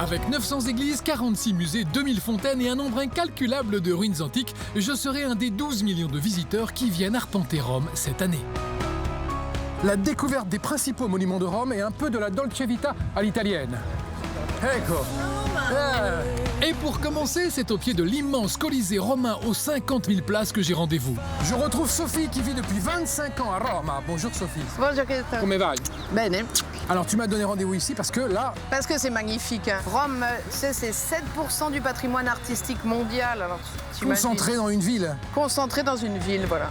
Avec 900 églises, 46 musées, 2000 fontaines et un nombre incalculable de ruines antiques, je serai un des 12 millions de visiteurs qui viennent arpenter Rome cette année. La découverte des principaux monuments de Rome et un peu de la Dolce Vita à l'italienne. Ecco. Et pour commencer, c'est au pied de l'immense Colisée romain aux 50 000 places que j'ai rendez-vous. Je retrouve Sophie qui vit depuis 25 ans à Rome. Bonjour Sophie. Bonjour Christophe. Come vai? Bene. Alors tu m'as donné rendez-vous ici parce que là... Parce que c'est magnifique. Rome, c'est 7% du patrimoine artistique mondial. Alors, concentré dans une ville. Concentré dans une ville, voilà.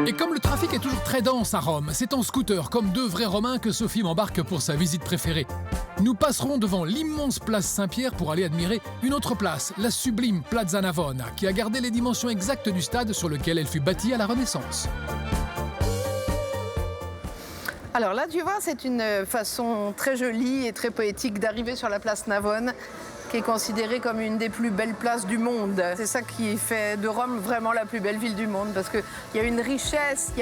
Et comme le trafic est toujours très dense à Rome, c'est en scooter, comme deux vrais Romains, que Sophie m'embarque pour sa visite préférée. Nous passerons devant l'immense place Saint-Pierre pour aller admirer une autre place, la sublime Plaza Navona, qui a gardé les dimensions exactes du stade sur lequel elle fut bâtie à la Renaissance. Alors là, tu vois, c'est une façon très jolie et très poétique d'arriver sur la place Navone, qui est considérée comme une des plus belles places du monde. C'est ça qui fait de Rome vraiment la plus belle ville du monde, parce qu'il y a une richesse,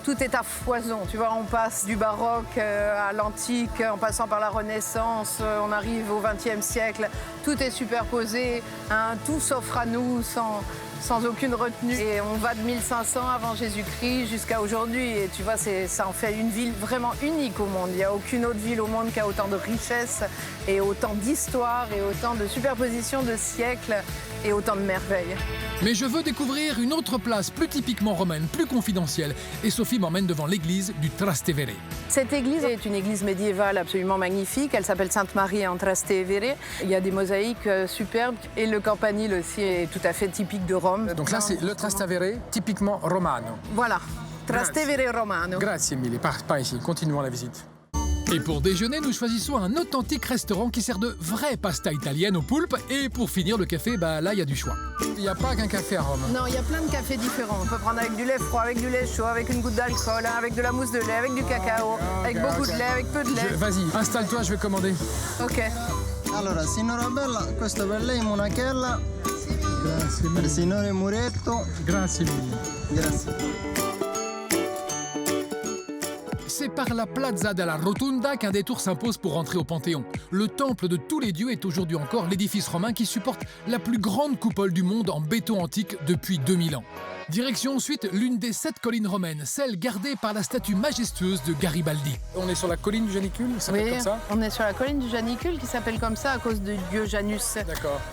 tout est à foison. Tu vois, on passe du baroque à l'antique, en passant par la Renaissance, on arrive au XXe siècle. Tout est superposé, hein, tout s'offre à nous sans aucune retenue. Et on va de 1500 avant Jésus-Christ jusqu'à aujourd'hui. Et tu vois, ça en fait une ville vraiment unique au monde. Il n'y a aucune autre ville au monde qui a autant de richesse et autant d'histoire et autant de superposition de siècles et autant de merveilles. Mais je veux découvrir une autre place plus typiquement romaine, plus confidentielle. Et Sophie m'emmène devant l'église du Trastevere. Cette église est une église médiévale absolument magnifique. Elle s'appelle Sainte-Marie en Trastevere. Il y a des mosaïques superbes. Et le campanile aussi est tout à fait typique de Rome. Donc là, c'est le Trastevere, typiquement romano. Voilà, Trastevere romano. Grazie mille. Par ici, continuons la visite. Et pour déjeuner, nous choisissons un authentique restaurant qui sert de vraie pasta italienne au poulpe. Et pour finir le café, là, il y a du choix. Il n'y a pas qu'un café à Rome. Non, il y a plein de cafés différents. On peut prendre avec du lait froid, avec du lait chaud, avec une goutte d'alcool, avec de la mousse de lait, avec du cacao, avec beaucoup de lait, avec peu de lait. Vas-y, installe-toi, je vais commander. Ok. Allora, signora Bella, questo per lei monachella. Grazie. Per il signore Muretto. Grazie mille. Grazie. C'est par la Plaza della Rotunda qu'un détour s'impose pour entrer au Panthéon. Le temple de tous les dieux est aujourd'hui encore l'édifice romain qui supporte la plus grande coupole du monde en béton antique depuis 2000 ans. Direction ensuite l'une des 7 collines romaines, celle gardée par la statue majestueuse de Garibaldi. On est sur la colline du Janicule, ça s'appelle comme ça? On est sur la colline du Janicule qui s'appelle comme ça à cause du dieu Janus,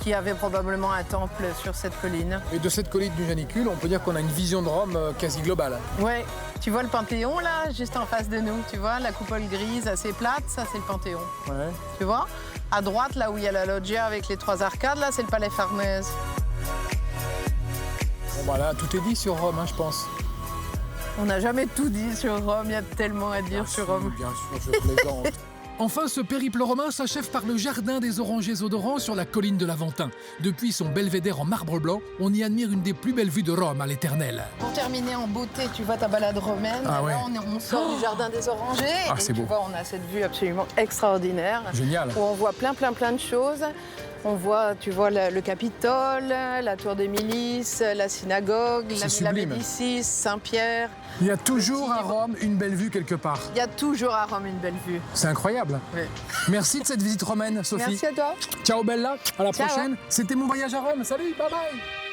qui avait probablement un temple sur cette colline. Et de cette colline du Janicule, on peut dire qu'on a une vision de Rome quasi globale. Ouais, tu vois le Panthéon là, juste en face de nous, tu vois, la coupole grise assez plate, ça c'est le Panthéon. Ouais. Tu vois? À droite, là où il y a la loggia avec les 3 arcades, là c'est le Palais Farnèse. Bon, voilà, tout est dit sur Rome, je pense. On n'a jamais tout dit sur Rome, il y a tellement à dire sur Rome. Bien sûr, je plaisante. Enfin, ce périple romain s'achève par le jardin des orangers odorants sur la colline de l'Aventin. Depuis son belvédère en marbre blanc, on y admire une des plus belles vues de Rome à l'Éternel. Pour terminer en beauté, tu vois ta balade romaine. Ah ouais. Là, on sort du jardin des orangers. Ah, c'est beau. Tu vois, on a cette vue absolument extraordinaire. Génial. Où on voit plein de choses. On voit, tu vois, le Capitole, la tour des milices, la synagogue, la Villa Médicis, Saint-Pierre. Il y a toujours à Rome une belle vue quelque part. Il y a toujours à Rome une belle vue. C'est incroyable. Oui. Merci de cette visite romaine, Sophie. Merci à toi. Ciao Bella, à la Ciao. prochaine. C'était mon voyage à Rome. Salut, bye bye.